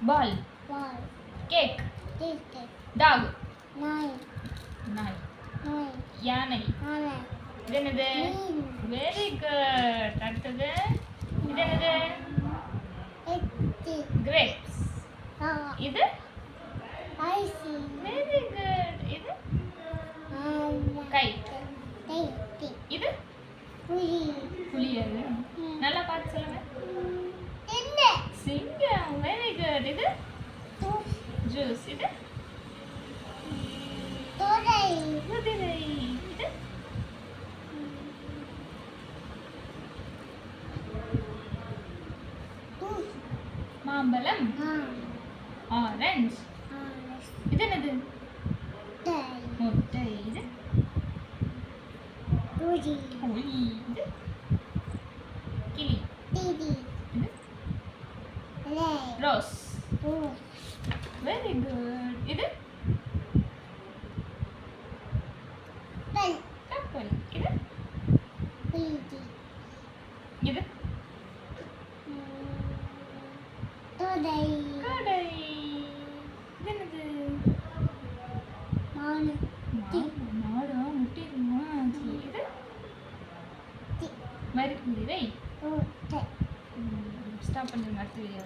ball, cake, dog, நாய், யானை. இது என்னது? Very good. அடுத்தது இது என்னது? grapes. இது வெரி குட். இது kite. இது புளியல். நல்லா பார்த்து சொல்லுங்க. சிங்கம். Very good. இது ஜூஸ். இது குதிரை. இது மாம்பழம். ஆரஞ்சு. இது என்னது? முட்டை. இது புலி. இது கிளி. இது ரோஸ். Very good. இது கப்பல். இது இது கடை. இது என்னது? மாடா? முட்டிடுமா? இது மறுபடியும் ஸ்டாப் பண்ணுங்க. அடுத்த வீடியோ